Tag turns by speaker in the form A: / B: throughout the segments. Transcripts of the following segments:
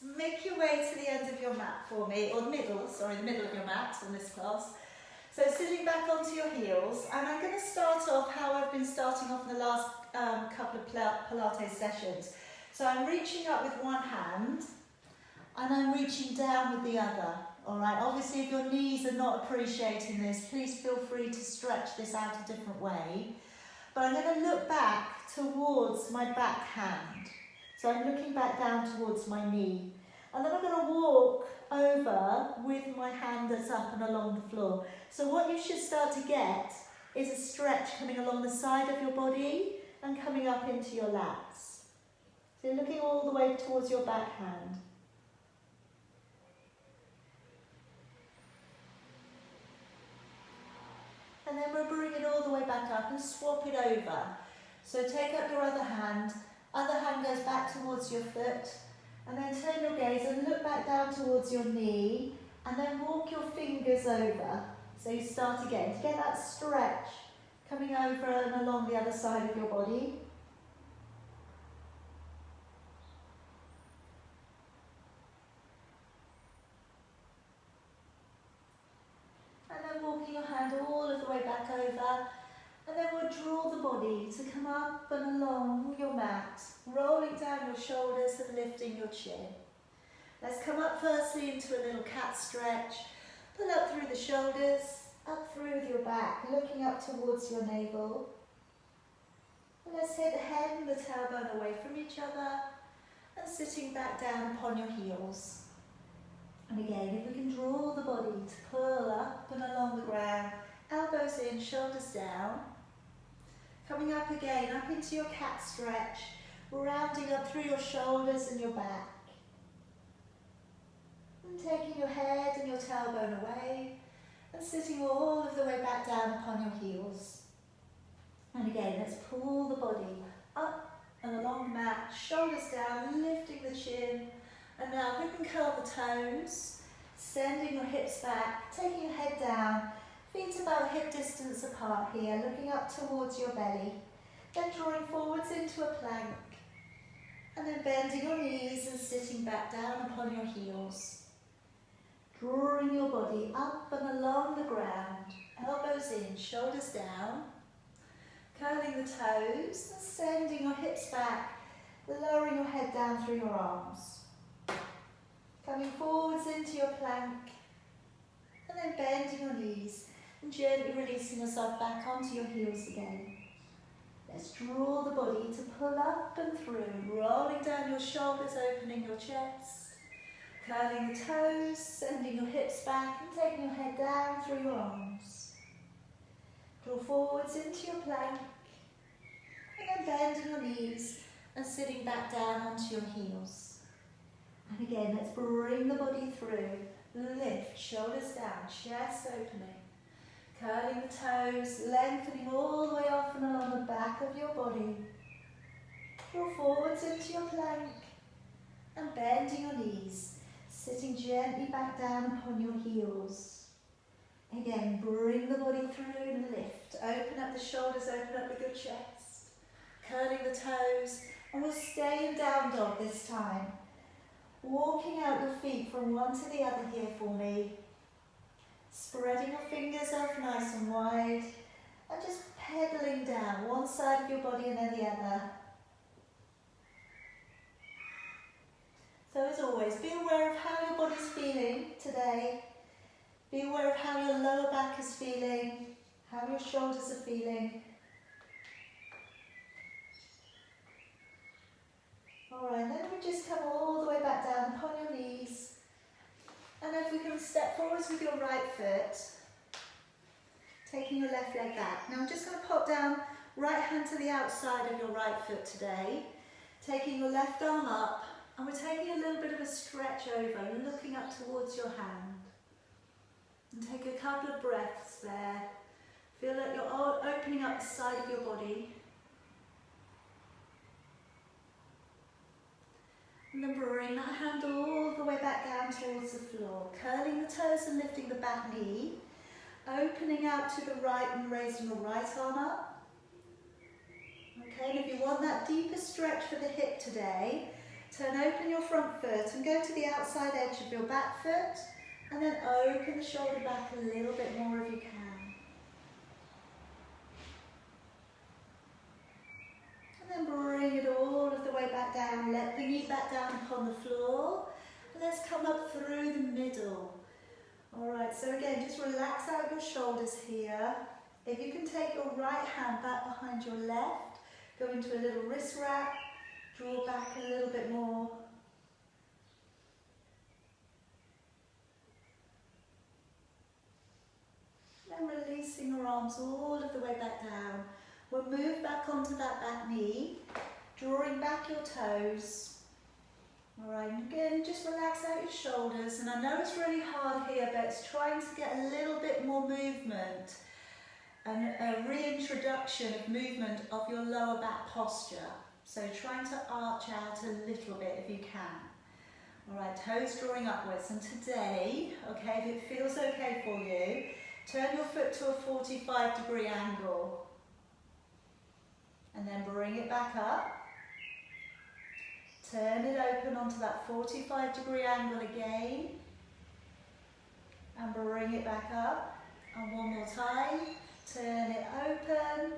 A: make your way to the end of your mat for me, or the middle of your mat on this class. So sitting back onto your heels, and I'm going to start off how I've been starting off in the last couple of Pilates sessions. So I'm reaching up with one hand, and I'm reaching down with the other. All right, obviously if your knees are not appreciating this, please feel free to stretch this out a different way. But I'm going to look back towards my back hand. So I'm looking back down towards my knee. And then I'm going to walk over with my hand that's up and along the floor. So what you should start to get is a stretch coming along the side of your body and coming up into your lats. So you're looking all the way towards your back hand. And then we'll bring it all the way back up and swap it over. So take up your other hand goes back towards your foot, and then turn your gaze and look back down towards your knee, and then walk your fingers over. So you start again to get that stretch coming over and along the other side of your body. And then walking your hand all of the way back over, and then we'll draw the body to come up and along your mat, rolling down your shoulders and lifting your chin. Let's come up firstly into a little cat stretch. Pull up through the shoulders, up through with your back, looking up towards your navel. And let's take the head and the tailbone away from each other and sitting back down upon your heels. And again, if we can draw the body to pull up and along the ground, elbows in, shoulders down. Coming up again, up into your cat stretch, rounding up through your shoulders and your back. And taking your head and your tailbone away and sitting all of the way back down upon your heels. And again, let's pull the body up and along the mat, shoulders down, lifting the chin. And now we can curl the toes, sending your hips back, taking your head down, feet about hip distance apart here, looking up towards your belly. Then drawing forwards into a plank. And then bending your knees and sitting back down upon your heels. Drawing your body up and along the ground, elbows in, shoulders down. Curling the toes and sending your hips back, lowering your head down through your arms. Coming forwards into your plank. And then bending your knees and gently releasing yourself back onto your heels again. Let's draw the body to pull up and through, rolling down your shoulders, opening your chest, curling the toes, sending your hips back and taking your head down through your arms. Draw forwards into your plank, and then bending your knees and sitting back down onto your heels. And again, let's bring the body through, lift, shoulders down, chest opening. Curling the toes, lengthening all the way off and along the back of your body. Draw forwards into your plank and bending your knees, sitting gently back down upon your heels. Again, bring the body through, lift, open up the shoulders, open up the good chest. Curling the toes, and we'll stay in down dog this time. Walking out your feet from one to the other here for me. Spreading your fingers out nice and wide and just pedaling down one side of your body and then the other. So as always, be aware of how your body's feeling today. Be aware of how your lower back is feeling, how your shoulders are feeling. Alright, then we just come all the way back down upon your knees. And if we can step forwards with your right foot, taking your left leg back. Now I'm just going to pop down, right hand to the outside of your right foot today, taking your left arm up, and we're taking a little bit of a stretch over, looking up towards your hand. And take a couple of breaths there. Feel like you're opening up the side of your body. And then bring that hand all the way back down towards the floor, curling the toes and lifting the back knee, opening out to the right and raising your right arm up. Okay, and if you want that deeper stretch for the hip today, Turn open your front foot and go to the outside edge of your back foot, and then open the shoulder back a little bit more if you can. And then bring it all of the way back down. Let the knee back down upon the floor. And let's come up through the middle. Alright, so again, just relax out your shoulders here. If you can take your right hand back behind your left, go into a little wrist wrap, draw back a little bit more. Then releasing your arms all of the way back down. We'll move back onto that back knee, drawing back your toes. Alright, and again, just relax out your shoulders. And I know it's really hard here, but it's trying to get a little bit more movement and a reintroduction of movement of your lower back posture. So trying to arch out a little bit if you can. Alright, toes drawing upwards. And today, okay, if it feels okay for you, turn your foot to a 45-degree angle. And then bring it back up. Turn it open onto that 45-degree angle again. And bring it back up. And one more time. Turn it open.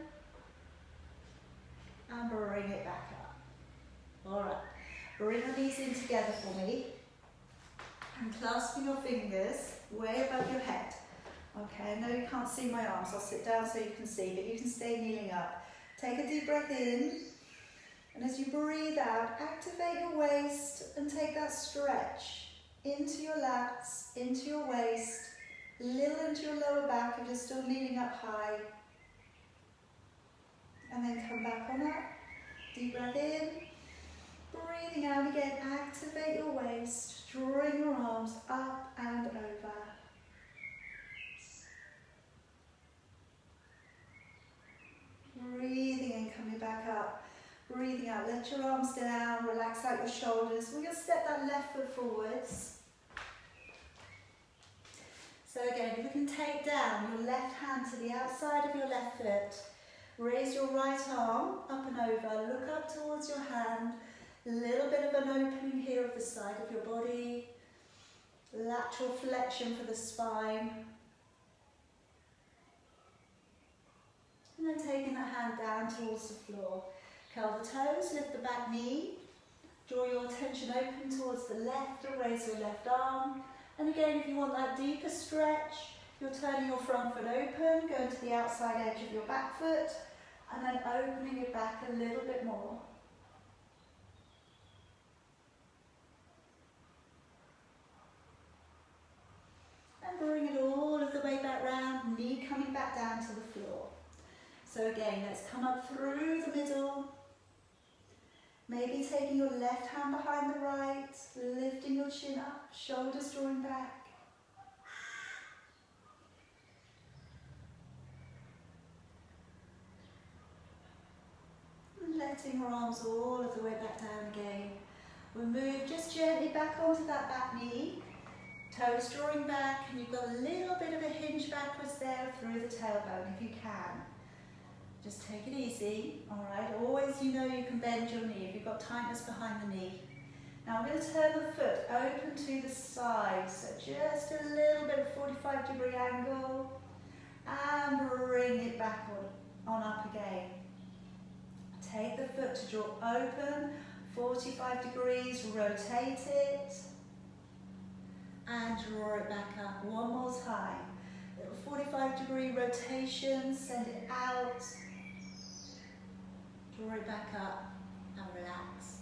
A: And bring it back up. Alright. Bring your knees in together for me. And clasping your fingers way above your head. Okay, I know you can't see my arms. I'll sit down so you can see, but you can stay kneeling up. Take a deep breath in, and as you breathe out, activate your waist and take that stretch into your lats, into your waist, a little into your lower back if you're still kneeling up high. And then come back on up, deep breath in, breathing out again, activate your waist, drawing your arms up and over. Breathing in, coming back up. Breathing out, let your arms down, relax out your shoulders. We're going to step that left foot forwards. So again, if you can take down your left hand to the outside of your left foot, raise your right arm up and over, look up towards your hand, a little bit of an opening here of the side of your body, lateral flexion for the spine. And then taking the hand down towards the floor. Curl the toes, lift the back knee. Draw your attention open towards the left or raise your left arm. And again, if you want that deeper stretch, you're turning your front foot open, going to the outside edge of your back foot, and then opening it back a little bit more. And bring it all of the way back round, knee coming back down to the floor. So again, let's come up through the middle. Maybe taking your left hand behind the right, lifting your chin up, shoulders drawing back. And letting your arms all of the way back down again. We'll move just gently back onto that back knee. Toes drawing back, and you've got a little bit of a hinge backwards there through the tailbone if you can. Just take it easy, alright? Always, you know, you can bend your knee if you've got tightness behind the knee. Now I'm going to turn the foot open to the side, so just a little bit of 45-degree angle, and bring it back on up again. Take the foot to draw open, 45 degrees, rotate it, and draw it back up one more time. Little 45-degree rotation, send it out. Draw it back up and relax.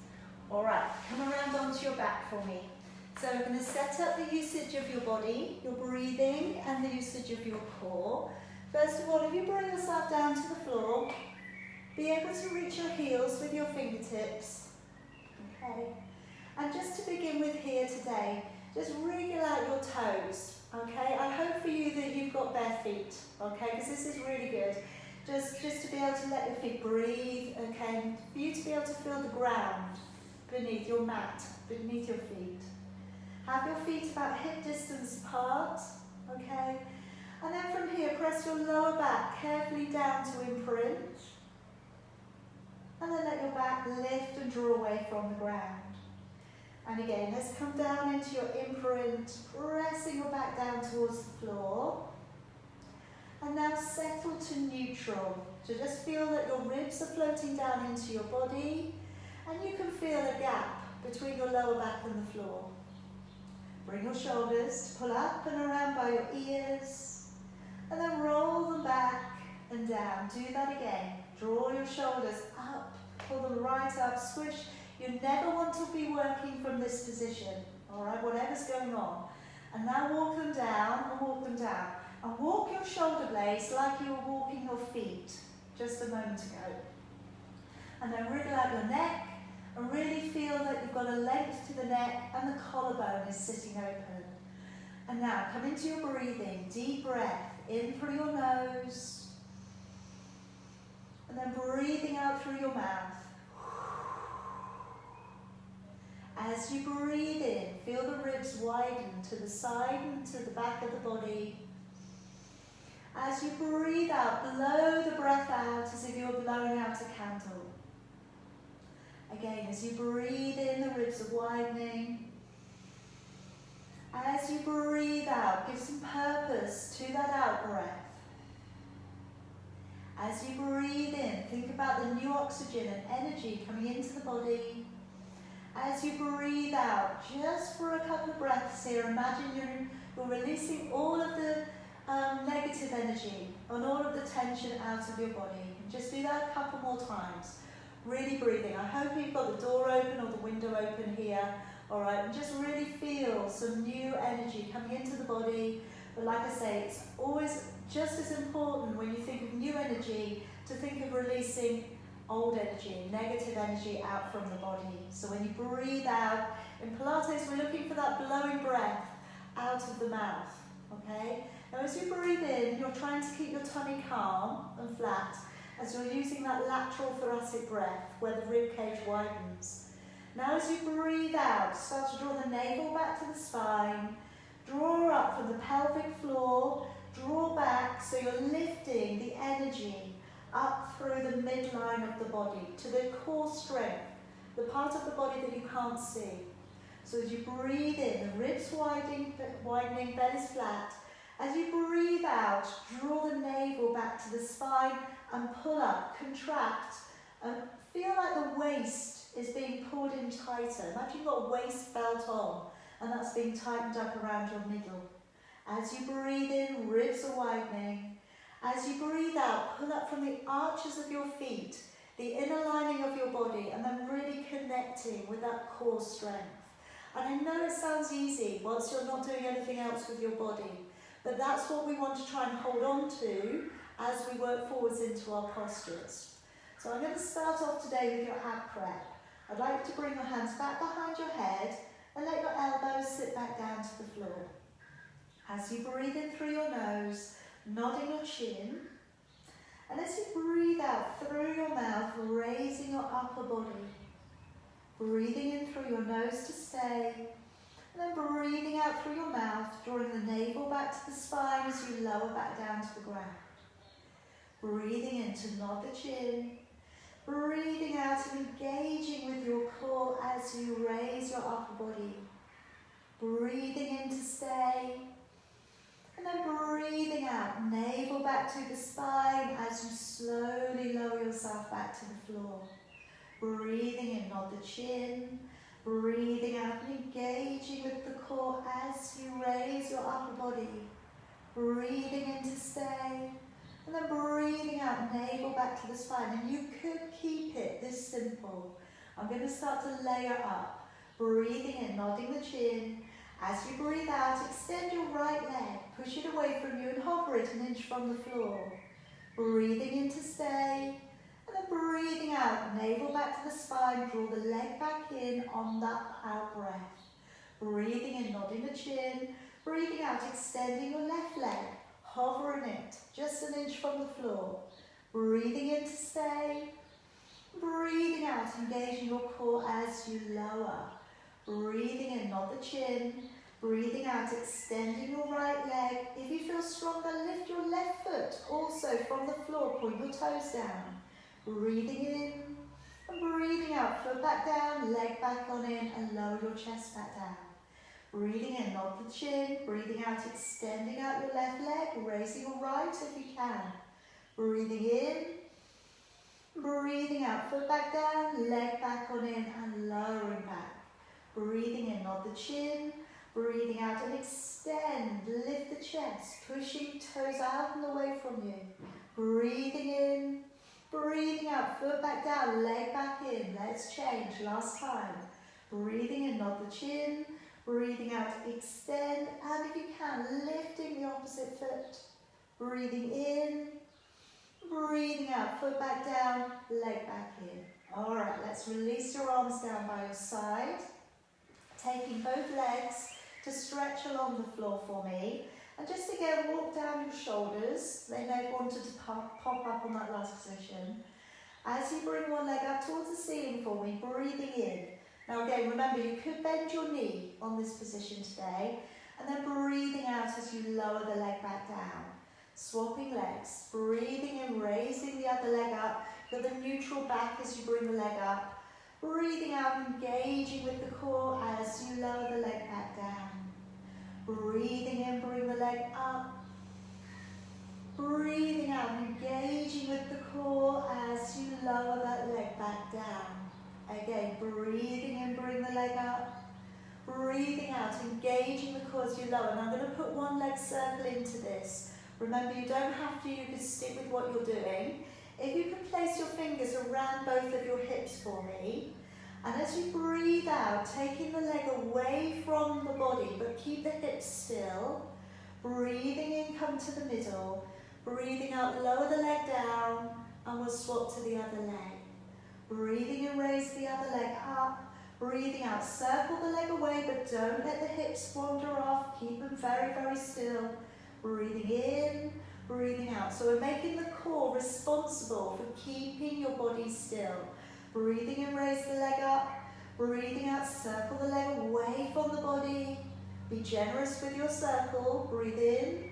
A: Alright, come around onto your back for me. So we're going to set up the usage of your body, your breathing, and the usage of your core. First of all, if you bring yourself down to the floor, be able to reach your heels with your fingertips. Okay. And just to begin with here today, just wriggle out your toes. Okay, I hope for you that you've got bare feet. Okay, because this is really good. Just to be able to let your feet breathe, okay, for you to be able to feel the ground beneath your mat, beneath your feet. Have your feet about hip distance apart, okay, and then from here press your lower back carefully down to imprint, and then let your back lift and draw away from the ground. And again, let's come down into your imprint, pressing your back down towards the floor. And now settle to neutral. So just feel that your ribs are floating down into your body, and you can feel a gap between your lower back and the floor. Bring your shoulders to pull up and around by your ears, and then roll them back and down. Do that again. Draw your shoulders up, pull them right up, squish. You never want to be working from this position, all right, whatever's going on. And now walk them down and walk them down. And walk your shoulder blades like you were walking your feet just a moment ago. And then wriggle out your neck and really feel that you've got a length to the neck and the collarbone is sitting open. And now come into your breathing, deep breath in through your nose and then breathing out through your mouth. As you breathe in, feel the ribs widen to the side and to the back of the body. As you breathe out, blow the breath out as if you're blowing out a candle. Again, as you breathe in, the ribs are widening. As you breathe out, give some purpose to that out breath. As you breathe in, think about the new oxygen and energy coming into the body. As you breathe out, just for a couple of breaths here, imagine you're releasing all of the negative energy and all of the tension out of your body. And just do that a couple more times. Really breathing. I hope you've got the door open or the window open here. All right, and just really feel some new energy coming into the body. But like I say, it's always just as important when you think of new energy to think of releasing old energy, negative energy out from the body. So when you breathe out, in Pilates we're looking for that blowing breath out of the mouth, okay? Now as you breathe in, you're trying to keep your tummy calm and flat as you're using that lateral thoracic breath where the rib cage widens. Now as you breathe out, start to draw the navel back to the spine, draw up from the pelvic floor, draw back so you're lifting the energy up through the midline of the body to the core strength, the part of the body that you can't see. So as you breathe in, the ribs widening, belly's flat. As you breathe out, draw the navel back to the spine and pull up, contract, and feel like the waist is being pulled in tighter. Imagine you've got a waist belt on and that's being tightened up around your middle. As you breathe in, ribs are widening. As you breathe out, pull up from the arches of your feet, the inner lining of your body, and then really connecting with that core strength. And I know it sounds easy once you're not doing anything else with your body, but that's what we want to try and hold on to as we work forwards into our postures. So I'm going to start off today with your ab prep. I'd like to bring your hands back behind your head and let your elbows sit back down to the floor. As you breathe in through your nose, nodding your chin, and as you breathe out through your mouth, raising your upper body. Breathing in through your nose to stay, and then breathing out through your mouth, drawing the navel back to the spine as you lower back down to the ground. Breathing in to nod the chin, breathing out and engaging with your core as you raise your upper body. Breathing in to stay, and then breathing out, navel back to the spine as you slowly lower yourself back to the floor. Breathing in, nod the chin. Breathing out and engaging with the core as you raise your upper body. Breathing in to stay. And then breathing out, navel back to the spine. And you could keep it this simple. I'm going to start to layer up. Breathing in, nodding the chin. As you breathe out, extend your right leg. Push it away from you and hover it an inch from the floor. Breathing in to stay. And then breathing out, navel back to the spine, draw the leg back in on that out breath. Breathing in, nodding the chin. Breathing out, extending your left leg, hovering it just an inch from the floor. Breathing in to stay. Breathing out, engaging your core as you lower. Breathing in, nod the chin. Breathing out, extending your right leg. If you feel stronger, lift your left foot also from the floor, point your toes down. Breathing in And breathing out, foot back down, leg back on in, and lower your chest back down. Breathing in, nod the chin. Breathing out, extending out your left leg, raising your right if you can. Breathing in. Breathing out, foot back down, leg back on in, and lowering back. Breathing in, nod the chin. Breathing out and extend, lift the chest, pushing toes out and away from you. Breathing in, breathing out, foot back down, leg back in. Let's change, last time. Breathing in, nod the chin. Breathing out, extend, and if you can, lifting the opposite foot. Breathing in, breathing out, foot back down, leg back in. All right, let's release your arms down by your side. Taking both legs to stretch along the floor for me. And just again, walk down your shoulders. They may have wanted to pop up on that last position. As you bring one leg up towards the ceiling for me, breathing in. Now again, remember, you could bend your knee on this position today. And then breathing out as you lower the leg back down. Swapping legs. Breathing in, raising the other leg up. Got the neutral back as you bring the leg up. Breathing out, engaging with the core as you lower the leg back down. Breathing in, bring the leg up. Breathing out, engaging with the core as you lower that leg back down. Again, breathing in, bring the leg up. Breathing out, engaging the core as you lower. And I'm going to put one leg circle into this. Remember, you don't have to, you can stick with what you're doing. If you can place your fingers around both of your hips for me, and as you breathe out, taking the leg away from the body, but keep the hips still. Breathing in, come to the middle. Breathing out, lower the leg down, and we'll swap to the other leg. Breathing in, raise the other leg up. Breathing out, circle the leg away, but don't let the hips wander off. Keep them very, very still. Breathing in. Breathing out. So we're making the core responsible for keeping your body still. Breathing in, raise the leg up. Breathing out, circle the leg away from the body. Be generous with your circle. Breathe in.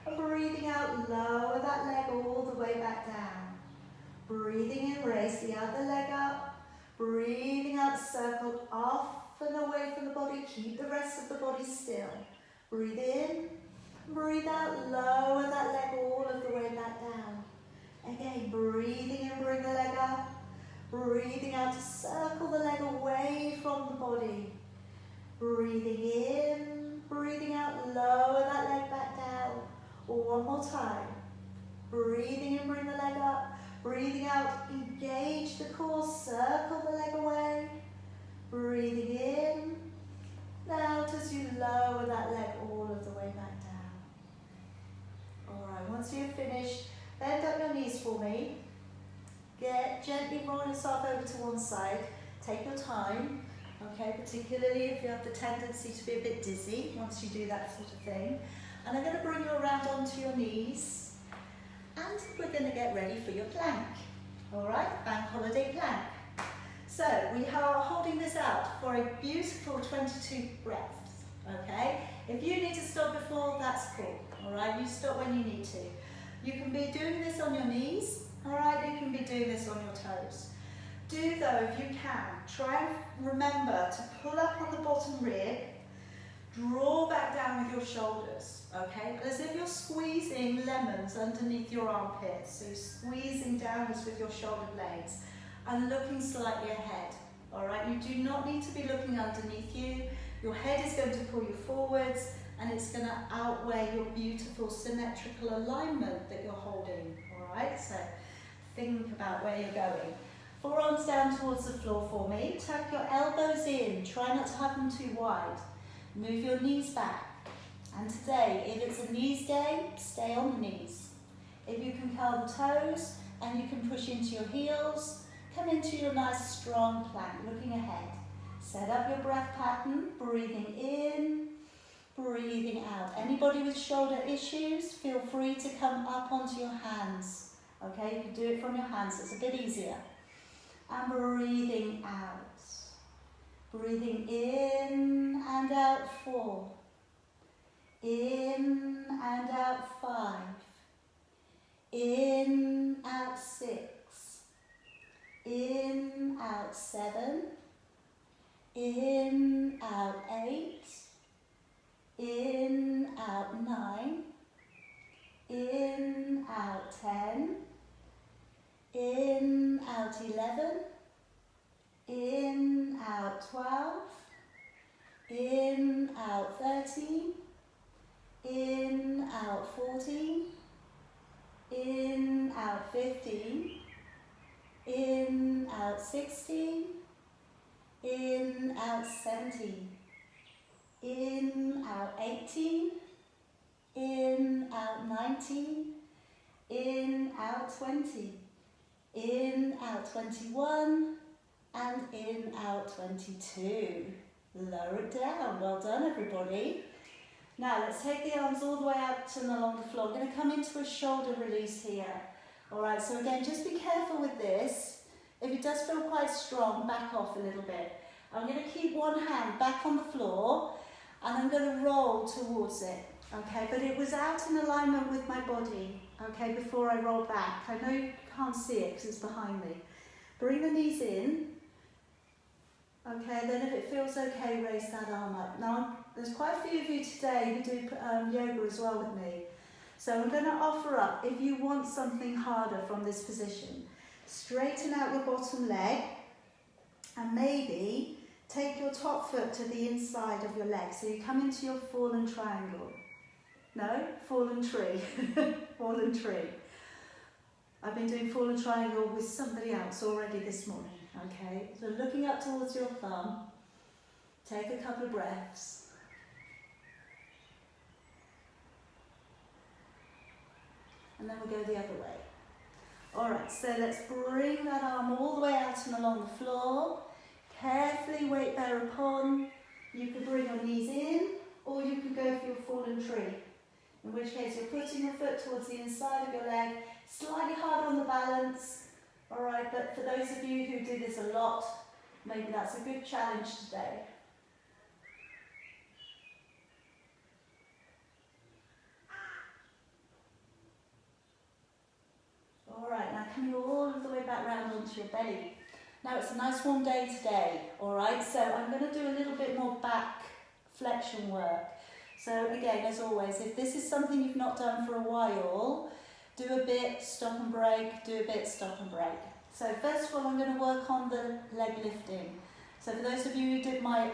A: And breathing out, lower that leg all the way back down. Breathing in, raise the other leg up. Breathing out, circle off and away from the body. Keep the rest of the body still. Breathe in. Breathe out, lower that leg all of the way back down. Again, breathing in, bring the leg up. Breathing out to circle the leg away from the body. Breathing in, breathing out, lower that leg back down. One more time. Breathing in, bring the leg up. Breathing out, engage the core, circle the leg away. Breathing in. Now as you lower that leg all of the way back down. Alright, once you've finished, bend up your knees for me. Gently roll yourself over to one side. Take your time, okay, particularly if you have the tendency to be a bit dizzy once you do that sort of thing. And I'm going to bring you around onto your knees. And we're going to get ready for your plank. Alright, bank holiday plank. So we are holding this out for a beautiful 22 breaths, okay? If you need to stop before, that's cool, all right? You stop when you need to. You can be doing this on your knees, all right? You can be doing this on your toes. Do though, if you can, try and remember to pull up on the bottom rib, draw back down with your shoulders, okay? As if you're squeezing lemons underneath your armpits. So you're squeezing downwards with your shoulder blades and looking slightly ahead, all right? You do not need to be looking underneath you. Your head is going to pull you forwards and it's going to outweigh your beautiful symmetrical alignment that you're holding, all right? So think about where you're going. Forearms down towards the floor for me. Tuck your elbows in. Try not to have them too wide. Move your knees back. And today, if it's a knees day, stay on the knees. If you can curl the toes and you can push into your heels, come into your nice strong plank, looking ahead. Set up your breath pattern, breathing in, breathing out. Anybody with shoulder issues, feel free to come up onto your hands. Okay, you can do it from your hands, it's a bit easier. And breathing out. Breathing in and out 4. In and out 5. In, out 6. In, out 7. In, out 8. In, out 9. In, out 10. In, out 11. In, out 12. In, out 13. In, out 14. In, out 15. In, out 16. In, out 17. In, out 18. In, out 19. In, out 20. In, out 21. And in, out 22. Lower it down. Well done, everybody. Now let's take the arms all the way out and along the floor. I'm going to come into a shoulder release here. Alright, so again, just be careful with this. If it does feel quite strong, back off a little bit. I'm going to keep one hand back on the floor and I'm going to roll towards it. Okay, but it was out in alignment with my body, okay, before I roll back. I know you can't see it because it's behind me. Bring the knees in. Okay, then if it feels okay, raise that arm up. Now, there's quite a few of you today who do yoga as well with me. So I'm going to offer up, if you want something harder from this position, straighten out your bottom leg and maybe take your top foot to the inside of your leg. So you come into your fallen triangle. No, fallen tree. Fallen tree. I've been doing fallen triangle with somebody else already this morning. Okay, so looking up towards your thumb, take a couple of breaths. And then we'll go the other way. Alright, so let's bring that arm all the way out and along the floor. Carefully weight bear upon. You can bring your knees in, or you can go for your fallen tree. In which case you're putting your foot towards the inside of your leg, slightly harder on the balance. Alright, but for those of you who do this a lot, maybe that's a good challenge today. Alright, now coming all the way back round onto your belly. Now it's a nice warm day today, alright, so I'm going to do a little bit more back flexion work. So again, as always, if this is something you've not done for a while, do a bit, stop and break, do a bit, stop and break. So first of all, I'm going to work on the leg lifting. So for those of you who did my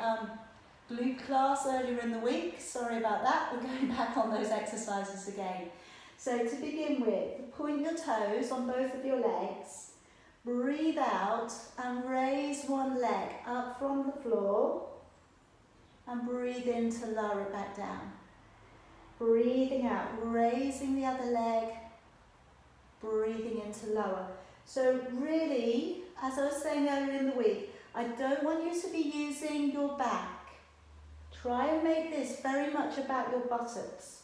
A: glute class earlier in the week, sorry about that, we're going back on those exercises again. So to begin with, point your toes on both of your legs, breathe out and raise one leg up from the floor and breathe in to lower it back down. Breathing out, raising the other leg, breathing in to lower. So really, as I was saying earlier in the week, I don't want you to be using your back. Try and make this very much about your buttocks.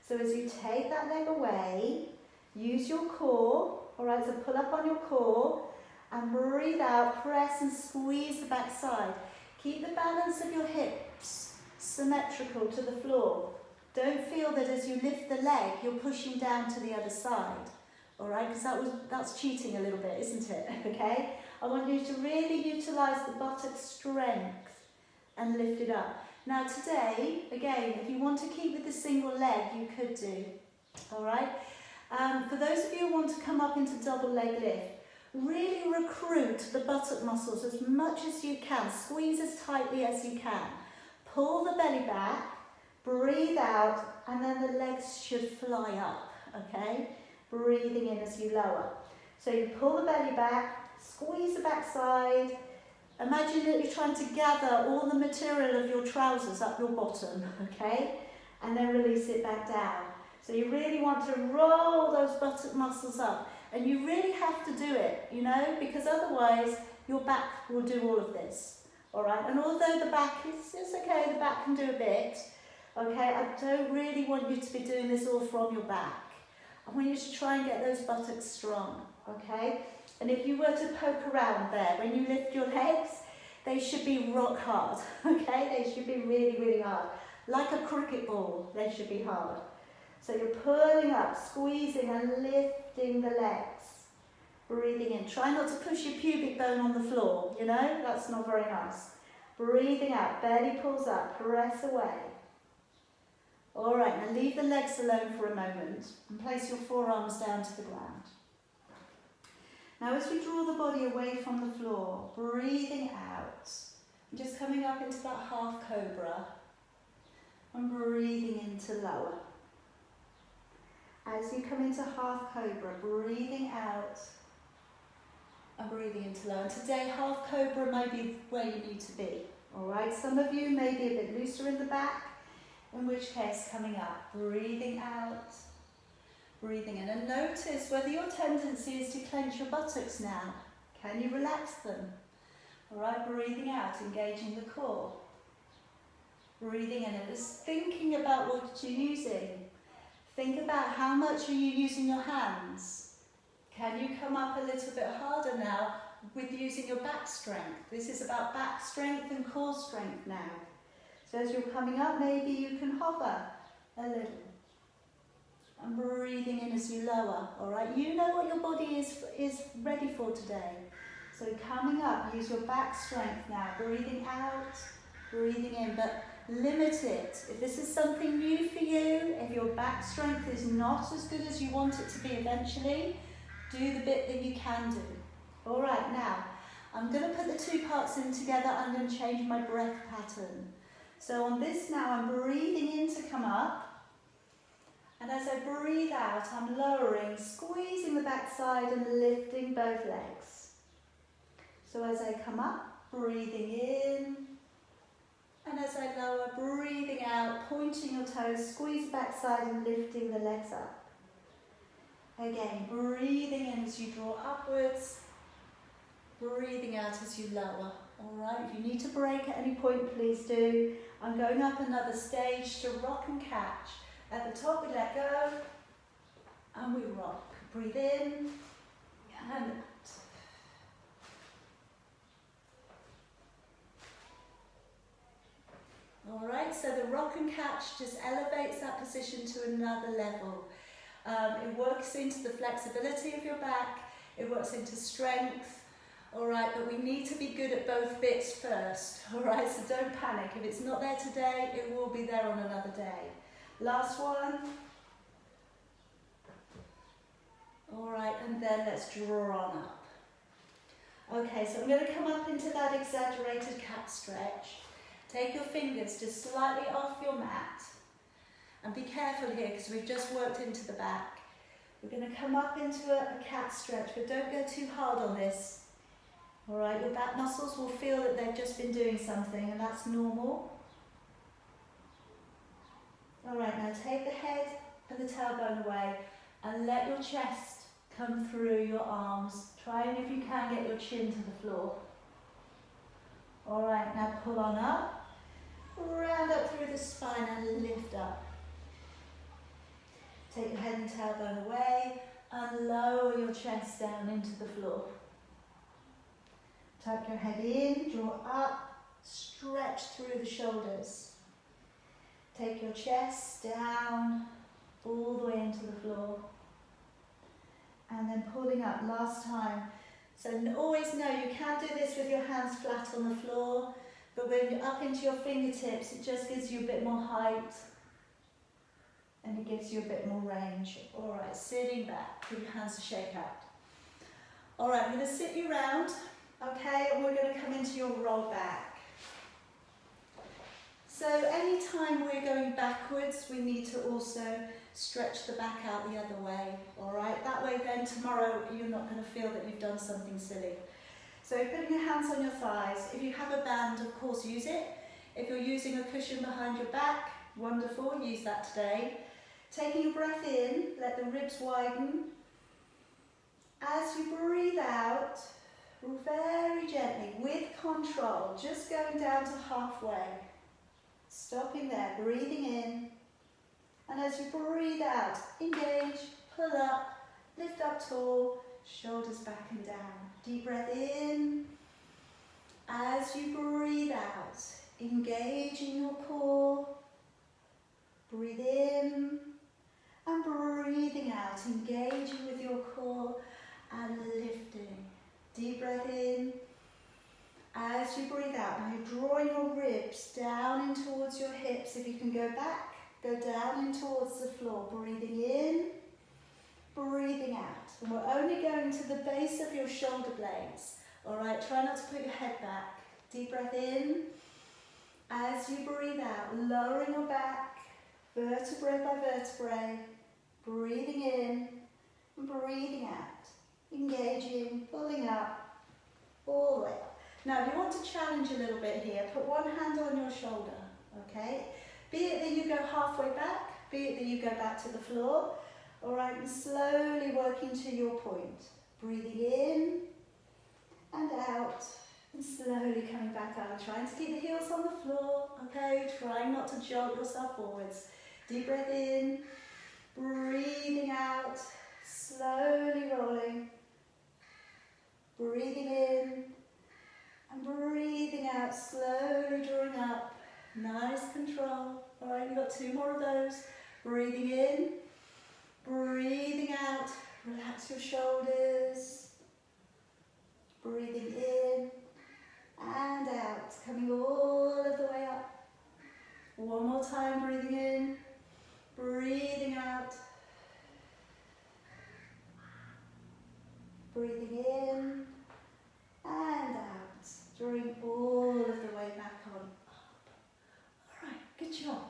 A: So as you take that leg away, use your core, alright, so pull up on your core and breathe out, press and squeeze the back side. Keep the balance of your hips symmetrical to the floor. Don't feel that as you lift the leg, you're pushing down to the other side. Alright, because that's cheating a little bit, isn't it? Okay? I want you to really utilise the buttock strength and lift it up. Now today, again, if you want to keep with the single leg, you could do. Alright? For those of you who want to come up into double leg lift, really recruit the buttock muscles as much as you can. Squeeze as tightly as you can. Pull the belly back, breathe out, and then the legs should fly up. Okay? Breathing in as you lower. So you pull the belly back, squeeze the back side. Imagine that you're trying to gather all the material of your trousers up your bottom, okay? And then release it back down. So you really want to roll those buttock muscles up. And you really have to do it, you know, because otherwise your back will do all of this. All right, and although the back is okay, the back can do a bit, okay, I don't really want you to be doing this all from your back. I want you to try and get those buttocks strong, okay? And if you were to poke around there, when you lift your legs, they should be rock hard, okay? They should be really, really hard. Like a cricket ball, they should be hard. So you're pulling up, squeezing and lifting the legs. Breathing in. Try not to push your pubic bone on the floor, you know, that's not very nice. Breathing out, belly pulls up, press away. All right, now leave the legs alone for a moment and place your forearms down to the ground. Now as we draw the body away from the floor, breathing out, and just coming up into that half cobra and breathing into lower. As you come into half cobra, breathing out and breathing into lower. And today half cobra may be where you need to be. All right, some of you may be a bit looser in the back, in which case coming up, breathing out, breathing in. And notice whether your tendency is to clench your buttocks now. Can you relax them? All right, breathing out, engaging the core. Breathing in and just thinking about what you're using. Think about how much are you using your hands. Can you come up a little bit harder now with using your back strength? This is about back strength and core strength now. So as you're coming up, maybe you can hover a little. And breathing in as you lower, all right? You know what your body is ready for today. So coming up, use your back strength now. Breathing out, breathing in, but limit it. If this is something new for you, if your back strength is not as good as you want it to be eventually, do the bit that you can do. All right, now, I'm going to put the two parts in together. I'm going to change my breath pattern. So on this now, I'm breathing in to come up. And as I breathe out, I'm lowering, squeezing the back side and lifting both legs. So as I come up, breathing in. And as I lower, breathing out, pointing your toes, squeeze the back side and lifting the legs up. Again, breathing in as you draw upwards. Breathing out as you lower. All right, if you need to break at any point, please do. I'm going up another stage to rock and catch. At the top, we let go, and we rock. Breathe in, and out. All right, so the rock and catch just elevates that position to another level. It works into the flexibility of your back, it works into strength. All right, but we need to be good at both bits first. All right, so don't panic. If it's not there today, it will be there on another day. Last one. All right, and then let's draw on up. Okay, so I'm going to come up into that exaggerated cat stretch. Take your fingers just slightly off your mat. And be careful here because we've just worked into the back. We're going to come up into a cat stretch, but don't go too hard on this. All right, your back muscles will feel that they've just been doing something, and that's normal. All right, now take the head and the tailbone away and let your chest come through your arms. Try and if you can get your chin to the floor. All right, now pull on up, round up through the spine and lift up. Take your head and tailbone away and lower your chest down into the floor. Tuck your head in, draw up, stretch through the shoulders. Take your chest down, all the way into the floor. And then pulling up, last time. So always know you can do this with your hands flat on the floor, but when you're up into your fingertips, it just gives you a bit more height and it gives you a bit more range. All right, sitting back, give your hands a shake out. All right, I'm going to sit you round. Okay, and we're going to come into your roll back. So anytime we're going backwards, we need to also stretch the back out the other way. All right, that way then tomorrow you're not going to feel that you've done something silly. So putting your hands on your thighs. If you have a band, of course, use it. If you're using a cushion behind your back, wonderful, use that today. Taking a breath in, let the ribs widen. As you breathe out, very gently, with control, just going down to halfway. Stopping there, breathing in. And as you breathe out, engage, pull up, lift up tall, shoulders back and down. Deep breath in. As you breathe out, engaging your core. Breathe in and breathing out, engaging with your core and lift hips, if you can go back, go down in towards the floor, breathing in, breathing out. And we're only going to the base of your shoulder blades. All right, try not to put your head back. Deep breath in. As you breathe out, lowering your back, vertebrae by vertebrae, breathing in and breathing out. Engaging, pulling up, all the way up. Now, if you want to challenge a little bit here, put one hand on your shoulder, okay? Be it that you go halfway back, be it that you go back to the floor, all right, and slowly working to your point. Breathing in and out, and slowly coming back up. Trying to keep the heels on the floor, okay? Trying not to jolt yourself forwards. Deep breath in, breathing out, slowly rolling. Breathing in and breathing out, slowly drawing up. Nice control. All right, you've got 2 more of those. Breathing in, breathing out. Relax your shoulders. Breathing in and out. Coming all of the way up. One more time, breathing in, breathing out. Breathing in and out. Drawing all of the way back on up. Alright, good job.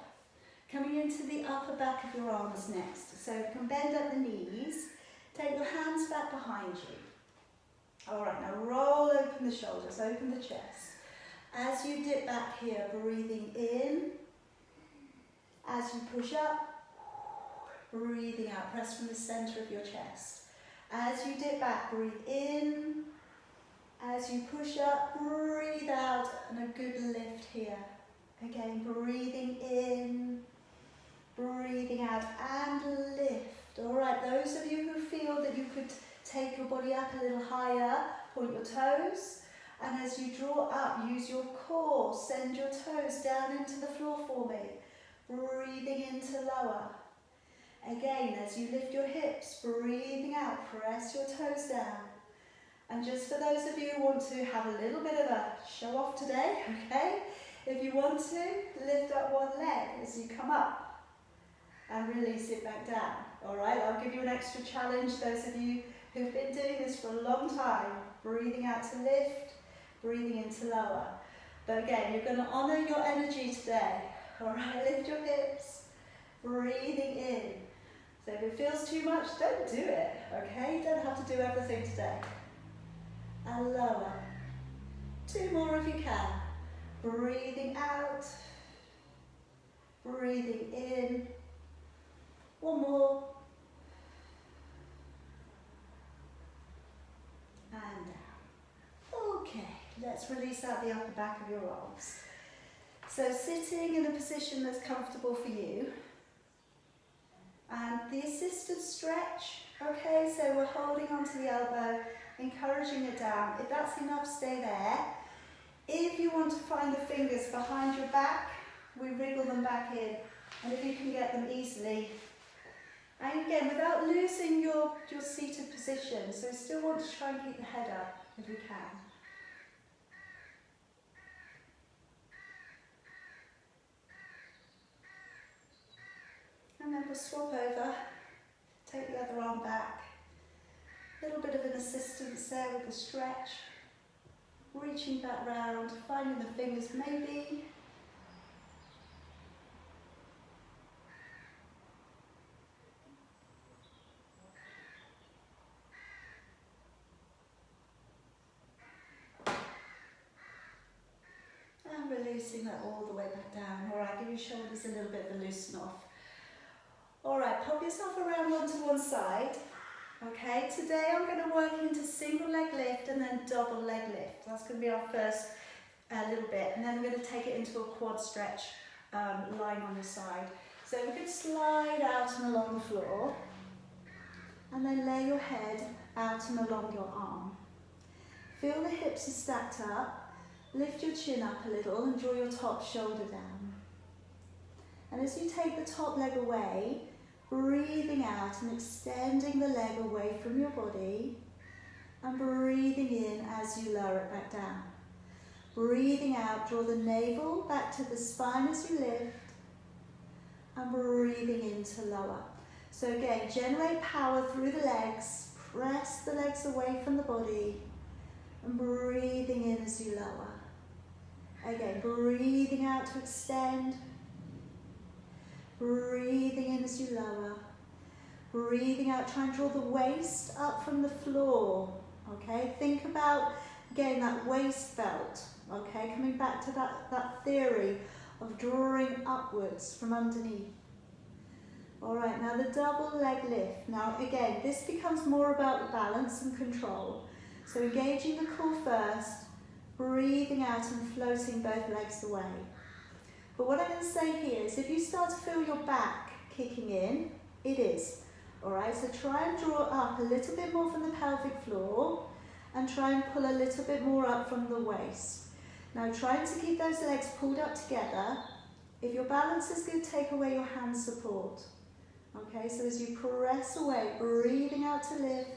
A: Coming into the upper back of your arms next. So you can bend up the knees. Take your hands back behind you. Alright, now roll open the shoulders, open the chest. As you dip back here, breathing in. As you push up, breathing out. Press from the center of your chest. As you dip back, breathe in. As you push up, breathe out, and a good lift here. Again, breathing in, breathing out, and lift. All right, those of you who feel that you could take your body up a little higher, point your toes. And as you draw up, use your core, send your toes down into the floor for me. Breathing in to lower. Again, as you lift your hips, breathing out, press your toes down. And just for those of you who want to have a little bit of a show off today, okay? If you want to, lift up one leg as you come up and release it back down. All right, I'll give you an extra challenge. Those of you who've been doing this for a long time, breathing out to lift, breathing in to lower. But again, you're going to honor your energy today. All right, lift your hips, breathing in. So if it feels too much, don't do it, okay? You don't have to do everything today. And lower. 2 more if you can. Breathing out, breathing in. 1 more. And down. Okay, let's release out the upper back of your arms. So sitting in a position that's comfortable for you. And the assisted stretch, okay, so we're holding onto the elbow, encouraging it down. If that's enough, stay there. If you want to find the fingers behind your back, we wriggle them back in. And if you can get them easily. And again, without losing your seated position, so we still want to try and keep the head up if we can. And then we'll swap over, take the other arm back. A little bit of an assistance there with the stretch. Reaching back round, finding the fingers maybe. And releasing that all the way back down. Alright, give your shoulders a little bit of a loosen off. Alright, pop yourself around onto one side. Okay, today I'm going to work into single leg lift and then double leg lift. That's going to be our first little bit. And then we're going to take it into a quad stretch lying on the side. So we could slide out and along the floor. And then lay your head out and along your arm. Feel the hips are stacked up. Lift your chin up a little and draw your top shoulder down. And as you take the top leg away, breathing out and extending the leg away from your body and breathing in as you lower it back down. Breathing out, draw the navel back to the spine as you lift and breathing in to lower. So again, generate power through the legs, press the legs away from the body, and breathing in as you lower. Again, breathing out to extend, breathing in as you lower. Breathing out, try and draw the waist up from the floor, okay? Think about, again, that waist belt, okay? Coming back to that theory of drawing upwards from underneath. All right, now the double leg lift. Now again, this becomes more about balance and control. So engaging the core first, breathing out and floating both legs away. But what I'm going to say here is if you start to feel your back kicking in, it is. Alright, so try and draw up a little bit more from the pelvic floor and try and pull a little bit more up from the waist. Now trying to keep those legs pulled up together. If your balance is good, take away your hand support. Okay, so as you press away, breathing out to lift,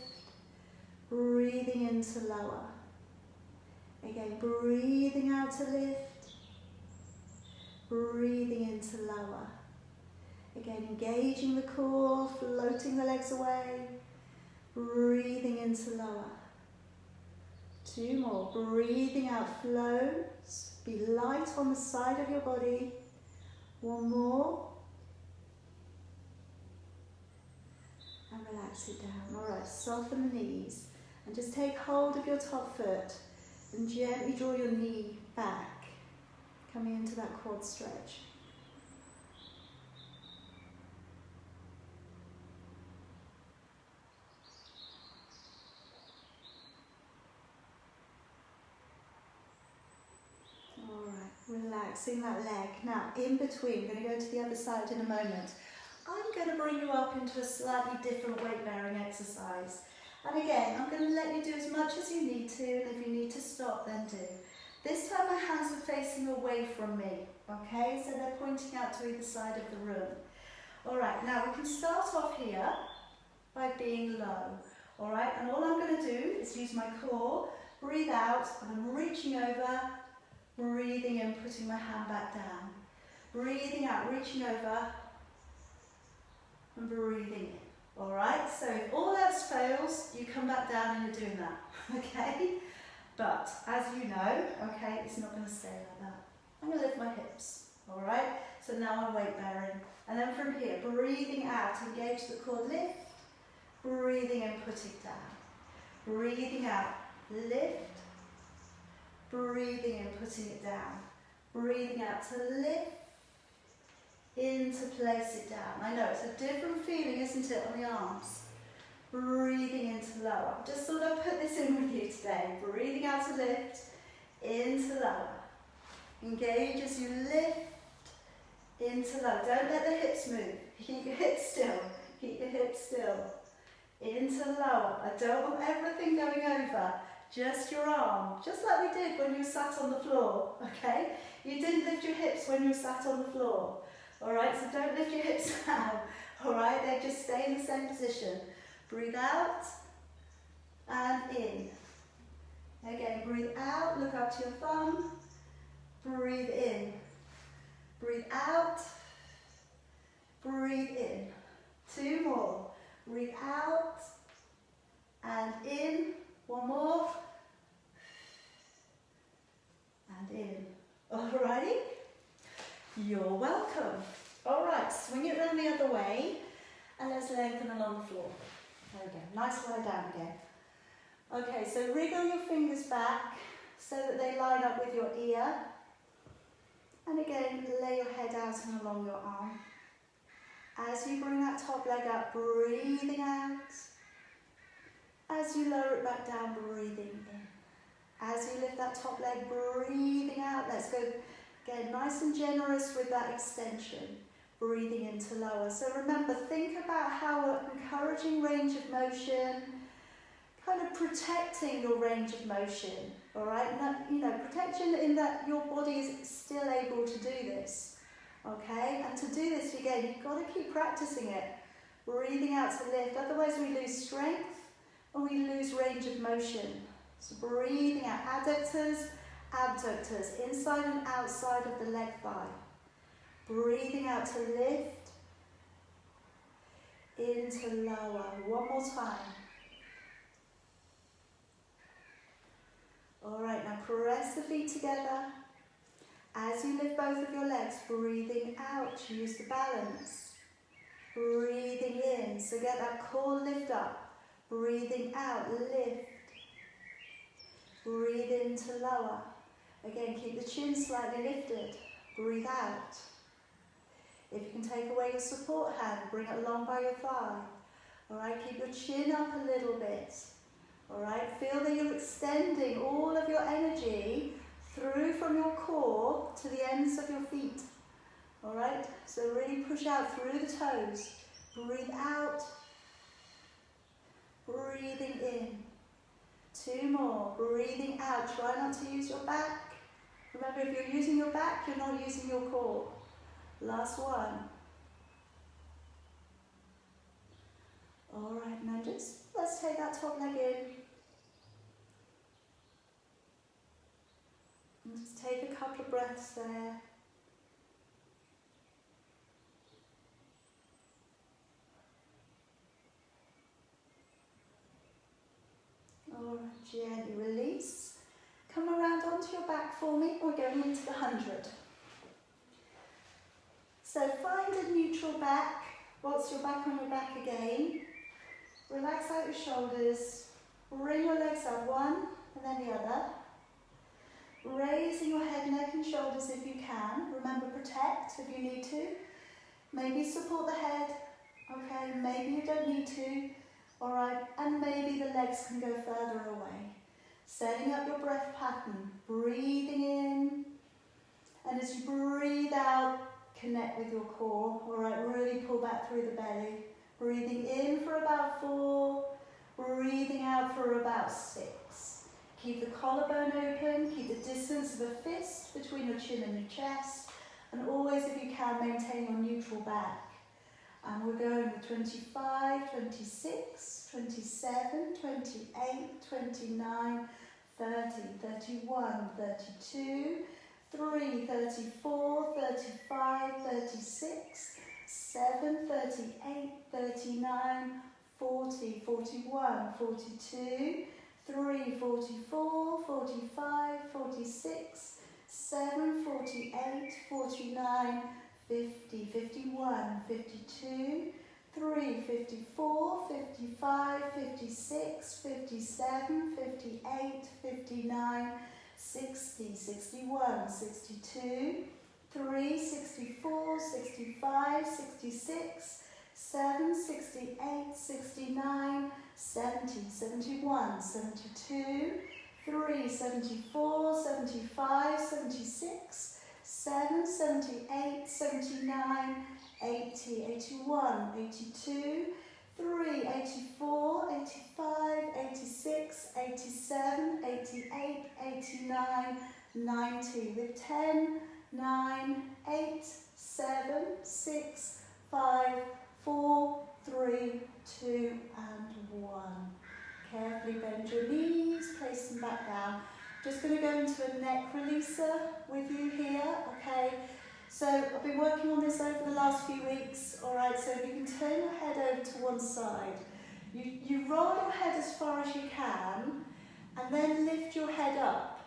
A: breathing in to lower. Again, breathing out to lift, breathing in to lower. Again, engaging the core, floating the legs away, breathing into lower. 2 more, breathing out, floats, be light on the side of your body. 1 more. And relax it down. All right, soften the knees and just take hold of your top foot and gently draw your knee back, coming into that quad stretch. Relaxing that leg. Now, in between, I'm going to go to the other side in a moment. I'm going to bring you up into a slightly different weight-bearing exercise. And again, I'm going to let you do as much as you need to, and if you need to stop, then do. This time my hands are facing away from me, okay? So they're pointing out to either side of the room. All right, now we can start off here by being low, all right? And all I'm going to do is use my core, breathe out, and I'm reaching over, breathing in, putting my hand back down. Breathing out, reaching over, and breathing in. All right, so if all else fails, you come back down and you're doing that, okay? But as you know, okay, it's not going to stay like that. I'm going to lift my hips, all right? So now I'm weight bearing. And then from here, breathing out, engage the core, lift, breathing in, put it down. Breathing out, lift, breathing in, putting it down. Breathing out to lift, in to place it down. I know, it's a different feeling, isn't it, on the arms? Breathing into lower. Just thought I'd put this in with you today. Breathing out to lift, into lower. Engage as you lift, into lower. Don't let the hips move. Keep your hips still. Keep your hips still. Into lower. I don't want everything going over. Just your arm. Just like we did when you sat on the floor, okay? You didn't lift your hips when you sat on the floor. Alright, so don't lift your hips now. Alright, they just stay in the same position. Breathe out and in. Again, breathe out, look up to your thumb. Breathe in. Breathe out. Breathe in. 2 more. Breathe out and in. 1 more. And in. Alrighty? You're welcome. Alright, swing it around the other way and let's lengthen along the floor. There we go. Nice lie down again. Okay, so wriggle your fingers back so that they line up with your ear. And again, lay your head out and along your arm. As you bring that top leg up, breathing out. As you lower it back down, breathing in. As you lift that top leg, breathing out. Let's go again, nice and generous with that extension. Breathing into lower. So remember, think about how encouraging range of motion, kind of protecting your range of motion, all right? Protection in that your body is still able to do this, okay? And to do this, again, you've got to keep practicing it. Breathing out to lift, otherwise we lose strength and we lose range of motion. So breathing out, adductors, abductors, inside and outside of the leg thigh. Breathing out to lift, into lower. One more time. All right, now press the feet together. As you lift both of your legs, breathing out, use the balance. Breathing in, so get that core lift up. Breathing out, lift. Breathe into lower. Again, keep the chin slightly lifted. Breathe out. If you can take away your support hand, bring it along by your thigh. All right, keep your chin up a little bit. All right, feel that you're extending all of your energy through from your core to the ends of your feet. All right, so really push out through the toes. Breathe out. Breathing in. 2 more. Breathing out. Try not to use your back. Remember, if you're using your back, you're not using your core. Last one. All right, now let's take that top leg in. And just take a couple of breaths there. All right, gently release. Come around onto your back for me. We're going into the 100. So find a neutral back. Whilst you're back on your back again. Relax out your shoulders. Bring your legs up, one and then the other. Raising your head, neck and shoulders if you can. Remember, protect if you need to. Maybe support the head. Okay, maybe you don't need to. Alright, and maybe the legs can go further away. Setting up your breath pattern. Breathing in. And as you breathe out, connect with your core. Alright, really pull back through the belly. Breathing in for about 4. Breathing out for about 6. Keep the collarbone open. Keep the distance of a fist between your chin and your chest. And always, if you can, maintain your neutral back. And we're going with 25, 26, 27, 28, 29, 30, 31, 32, 3, 34, 35, 36, 7, 38, 39, 40, 41, 42, 3, 44, 45, 46, 7, 48, 49, 50, 51, 52, 3, 54, 55, 56, 57, 58, 59, 60, 61, 62, 3, 64, 65, 66, 7, 68, 69, 70, 71, 72, 3, 74, 75, 76, 7, 78, 79, 80, 81, 82, 3, 84, 85, 86, 87, 88, 89, 90 with 10, 9, 8, 7, 6, 5, 4, 3, 2 and 1. Carefully bend your knees, place them back down. Just going to go into a neck releaser with you here, okay? So I've been working on this over the last few weeks, all right? So if you can turn your head over to one side, you roll your head as far as you can, and then lift your head up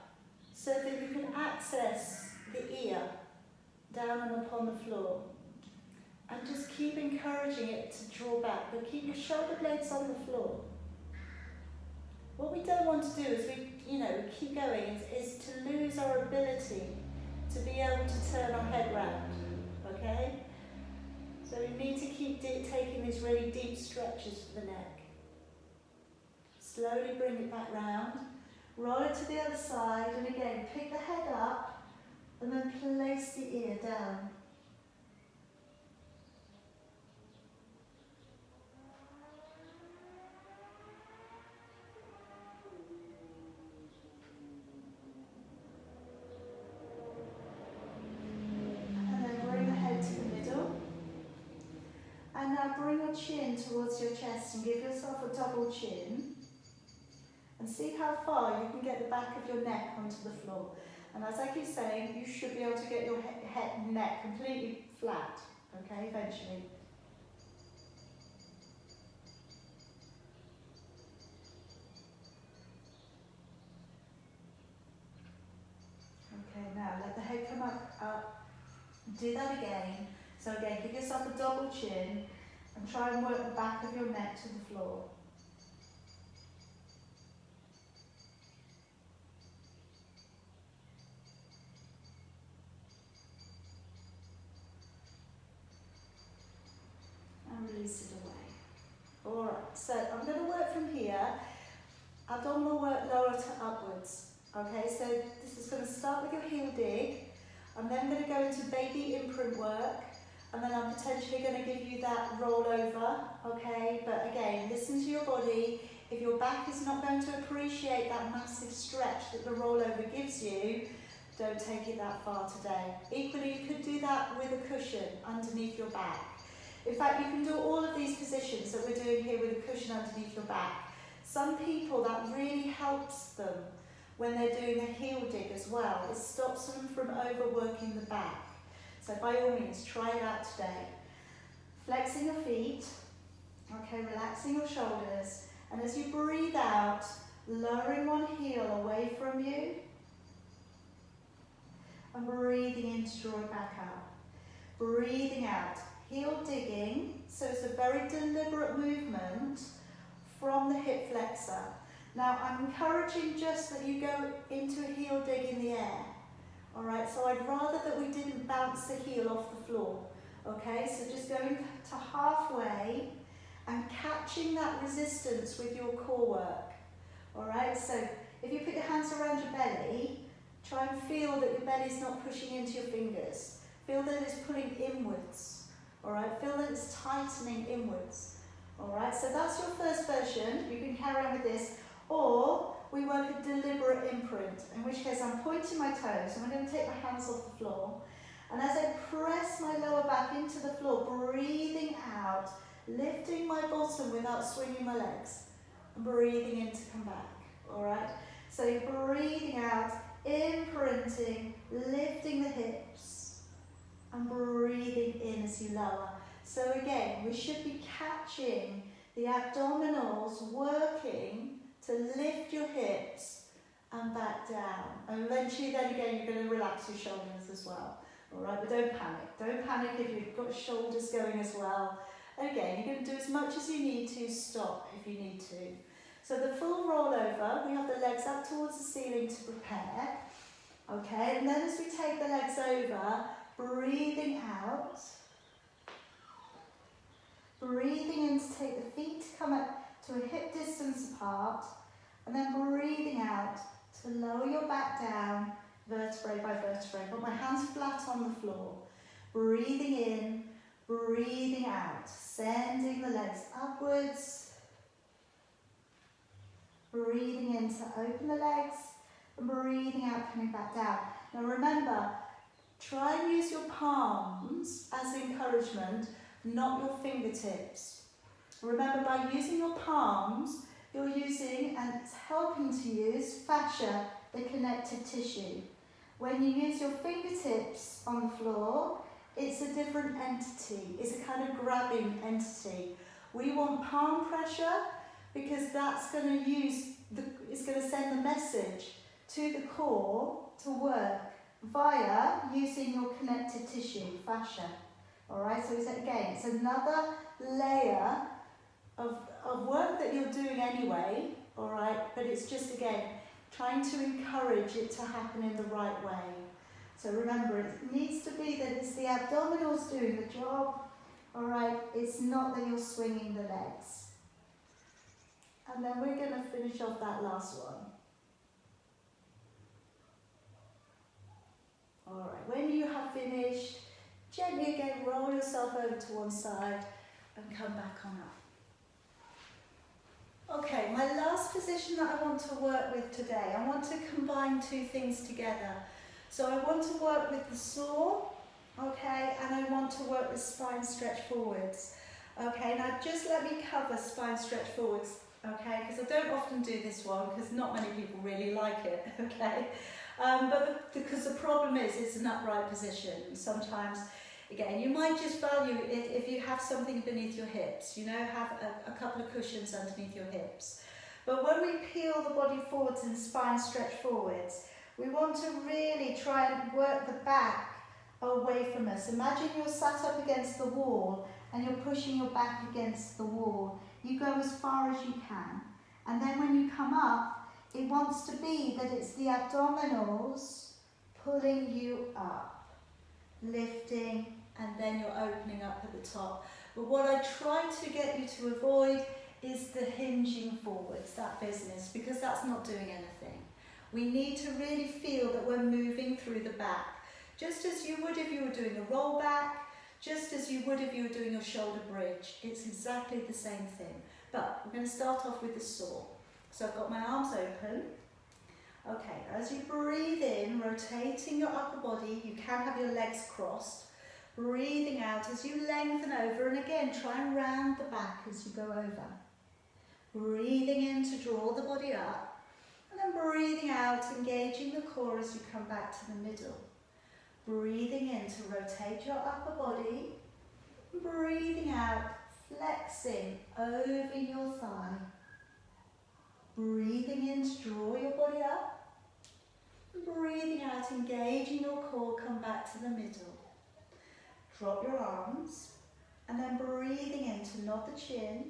A: so that you can access the ear down and upon the floor. And just keep encouraging it to draw back, but keep your shoulder blades on the floor. What we don't want to do is keep going, is to lose our ability to be able to turn our head round, okay? So we need to keep taking these really deep stretches for the neck. Slowly bring it back round, roll it to the other side, and again, pick the head up, and then place the ear down. And now bring your chin towards your chest and give yourself a double chin. And see how far you can get the back of your neck onto the floor. And as I keep saying, you should be able to get your head and neck completely flat, okay, eventually. up. Do that again. So again, give yourself a double chin and try and work the back of your neck to the floor. And release it away. Alright, so I'm going to work from here. Abdominal work lower to upwards. Okay, so this is going to start with your heel dig. I'm then going to go into baby imprint work, and then I'm potentially going to give you that roll over, okay? But again, listen to your body. If your back is not going to appreciate that massive stretch that the rollover gives you, don't take it that far today. Equally, you could do that with a cushion underneath your back. In fact, you can do all of these positions that we're doing here with a cushion underneath your back. Some people, that really helps them when they're doing a heel dig as well. It stops them from overworking the back. So by all means, try it out today. Flexing your feet, okay, relaxing your shoulders, and as you breathe out, lowering one heel away from you, and breathing in to draw it back up. Breathing out, heel digging, so it's a very deliberate movement from the hip flexor. Now I'm encouraging just that you go into a heel dig in the air. Alright, so I'd rather that we didn't bounce the heel off the floor. Okay, so just going to halfway and catching that resistance with your core work. Alright, so if you put your hands around your belly, try and feel that your belly's not pushing into your fingers. Feel that it's pulling inwards. Alright, feel that it's tightening inwards. Alright, so that's your first version. You can carry on with this. Or we work a deliberate imprint, in which case I'm pointing my toes and I'm going to take my hands off the floor. And as I press my lower back into the floor, breathing out, lifting my bottom without swinging my legs, and breathing in to come back. Alright, so you're breathing out, imprinting, lifting the hips, and breathing in as you lower. So again, we should be catching the abdominals working to lift your hips and back down. And eventually then again, you're going to relax your shoulders as well. Alright, but don't panic. Don't panic if you've got shoulders going as well. And again, you're going to do as much as you need to, stop if you need to. So the full rollover, we have the legs up towards the ceiling to prepare. Okay, and then as we take the legs over, breathing out. Breathing in to take the feet to come up to a hip distance apart, and then breathing out to lower your back down, vertebrae by vertebrae. Put my hands flat on the floor. Breathing in, breathing out, sending the legs upwards. Breathing in to open the legs, and breathing out, coming back down. Now remember, try and use your palms as encouragement, not your fingertips. Remember, by using your palms, you're using, and it's helping to use, fascia, the connective tissue. When you use your fingertips on the floor, it's a different entity. It's a kind of grabbing entity. We want palm pressure because that's going to it's going to send the message to the core to work via using your connective tissue, fascia. Alright, so it's another layer of work that you're doing anyway, alright, but it's just, again, trying to encourage it to happen in the right way. So remember, it needs to be that it's the abdominals doing the job, alright, it's not that you're swinging the legs. And then we're going to finish off that last one. Alright, when you have finished, gently again roll yourself over to one side and come back on up. Okay, my last position that I want to work with today, I want to combine two things together. So I want to work with the saw, okay, and I want to work with spine stretch forwards. Okay, now just let me cover spine stretch forwards, okay, because I don't often do this one because not many people really like it, okay. Because the problem is it's an upright position. Sometimes, again, you might just value it if you have something beneath your hips, you know, have a couple of cushions underneath your hips. But when we peel the body forwards and spine stretch forwards, We want to really try and work the back away from us. Imagine you're sat up against the wall and you're pushing your back against the wall. You go as far as you can. And then when you come up, it wants to be that it's the abdominals pulling you up, lifting, and then you're opening up at the top. But what I try to get you to avoid is the hinging forwards, that business, because that's not doing anything. We need to really feel that we're moving through the back, just as you would if you were doing a roll back, just as you would if you were doing your shoulder bridge. It's exactly the same thing. But we're going to start off with the saw. So I've got my arms open. Okay, as you breathe in, rotating your upper body, you can have your legs crossed. Breathing out as you lengthen over, and again, try and round the back as you go over. Breathing in to draw the body up, and then breathing out, engaging the core as you come back to the middle. Breathing in to rotate your upper body, breathing out, flexing over your thigh. Breathing in to draw your body up, breathing out, engaging your core, come back to the middle. Drop your arms, and then breathing in to nod the chin,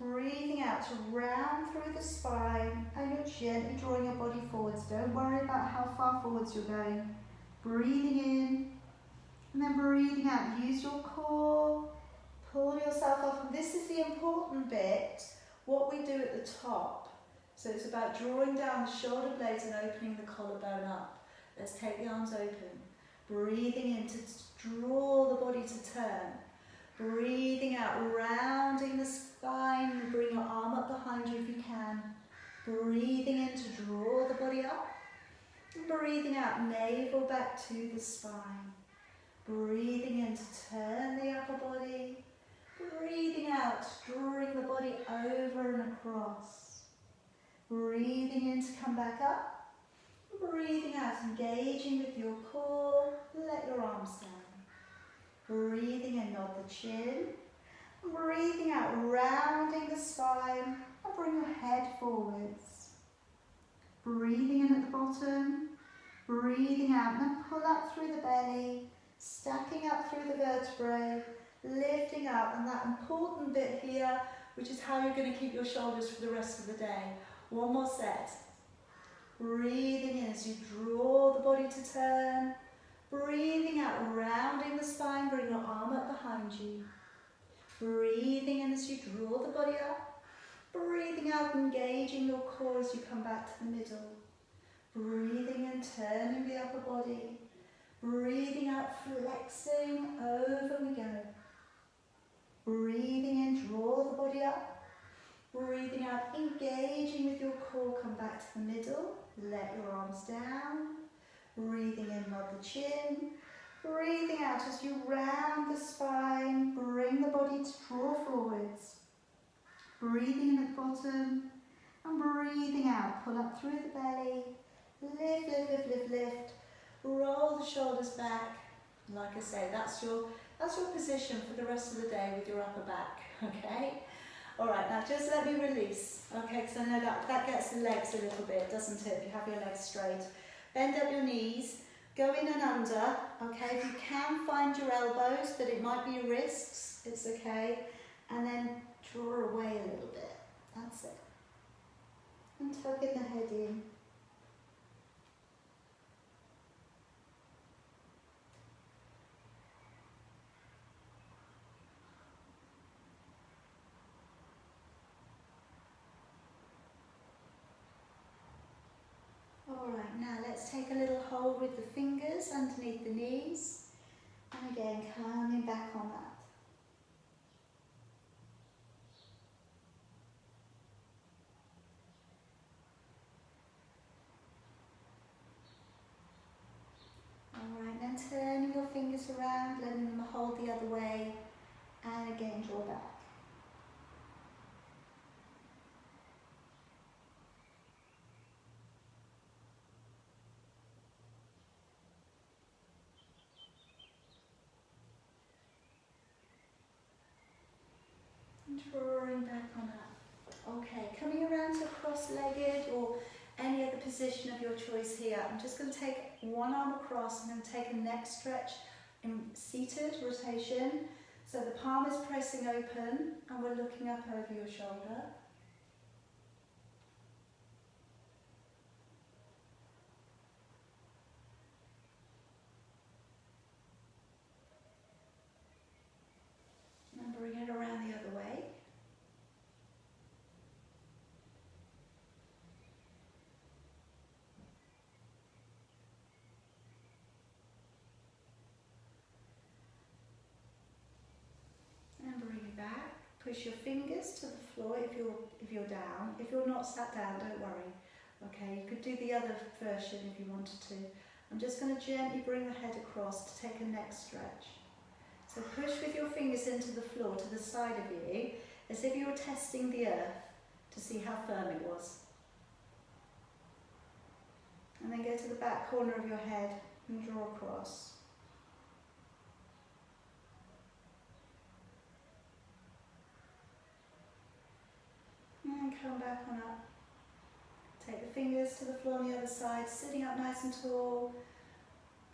A: breathing out to round through the spine, and you're gently drawing your body forwards. Don't worry about how far forwards you're going. Breathing in, and then breathing out. Use your core, pull yourself up, and this is the important bit, what we do at the top. So it's about drawing down the shoulder blades and opening the collarbone up. Let's take the arms open. Breathing in to draw the body to turn. Breathing out, rounding the spine. Bring your arm up behind you if you can. Breathing in to draw the body up. And breathing out, navel back to the spine. Breathing in to turn the upper body. Breathing out, drawing the body over and across. Breathing in to come back up. Breathing out, engaging with your core. Let your arms down. Breathing in, nod the chin. Breathing out, rounding the spine, and bring your head forwards. Breathing in at the bottom. Breathing out, and then pull up through the belly, stacking up through the vertebrae, lifting up, and that important bit here, which is how you're going to keep your shoulders for the rest of the day. One more set. Breathing in as you draw the body to turn. Breathing out, rounding the spine, bring your arm up behind you. Breathing in as you draw the body up. Breathing out, engaging your core as you come back to the middle. Breathing in, turning the upper body. Breathing out, flexing, over we go. Breathing in, draw the body up. Breathing out, engaging with your core, come back to the middle. Let your arms down. Breathing in, nod the chin. Breathing out as you round the spine, bring the body to draw forwards. Breathing in at the bottom, and breathing out, pull up through the belly. Lift, lift, lift, lift, lift. Roll the shoulders back. Like I say, that's your position for the rest of the day with your upper back, okay? All right, now just let me release, okay, because I know that gets the legs a little bit, doesn't it, if you have your legs straight. Bend up your knees, go in and under, okay, if you can find your elbows, but it might be your wrists, it's okay, and then draw away a little bit, that's it. And tucking the head in. Alright, now let's take a little hold with the fingers underneath the knees, and again coming back on that. Alright, then turning your fingers around, letting them hold the other way, and again draw back. Drawing back on up. Okay, coming around to cross-legged or any other position of your choice here. I'm just going to take one arm across. I'm going to take a neck stretch in seated rotation. So the palm is pressing open and we're looking up over your shoulder. And bring it around the other way. And bring it back. Push your fingers to the floor if you're down. If you're not sat down, don't worry. Okay, you could do the other version if you wanted to. I'm just going to gently bring the head across to take a neck stretch. So push with your fingers into the floor to the side of you, as if you were testing the earth to see how firm it was. And then go to the back corner of your head and draw across. And come back on up. Take the fingers to the floor on the other side, sitting up nice and tall.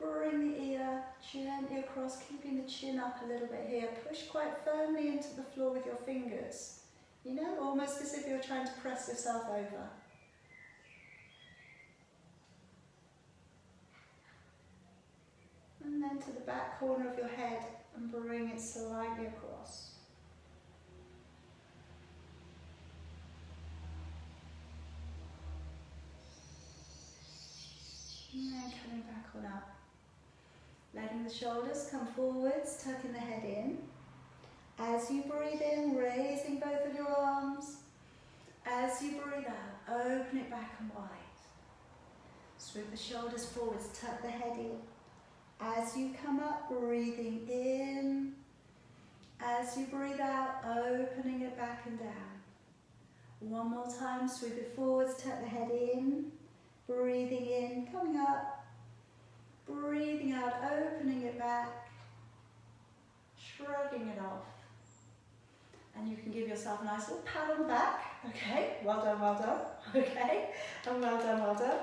A: Bring the ear gently across, keeping the chin up a little bit here. Push quite firmly into the floor with your fingers. You know, almost as if you're trying to press yourself over. And then to the back corner of your head and bring it slightly across. And then coming back on up. Letting the shoulders come forwards, tucking the head in. As you breathe in, raising both of your arms. As you breathe out, open it back and wide. Swoop the shoulders forwards, tuck the head in. As you come up, breathing in. As you breathe out, opening it back and down. One more time, sweep it forwards, tuck the head in. Breathing in, coming up. Breathing out, opening it back. Shrugging it off. And you can give yourself a nice little pat on the back. Okay, well done, well done. Okay, and well done, well done.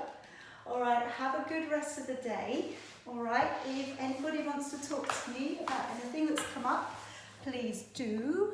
A: All right, have a good rest of the day. All right, if anybody wants to talk to me about anything that's come up, please do.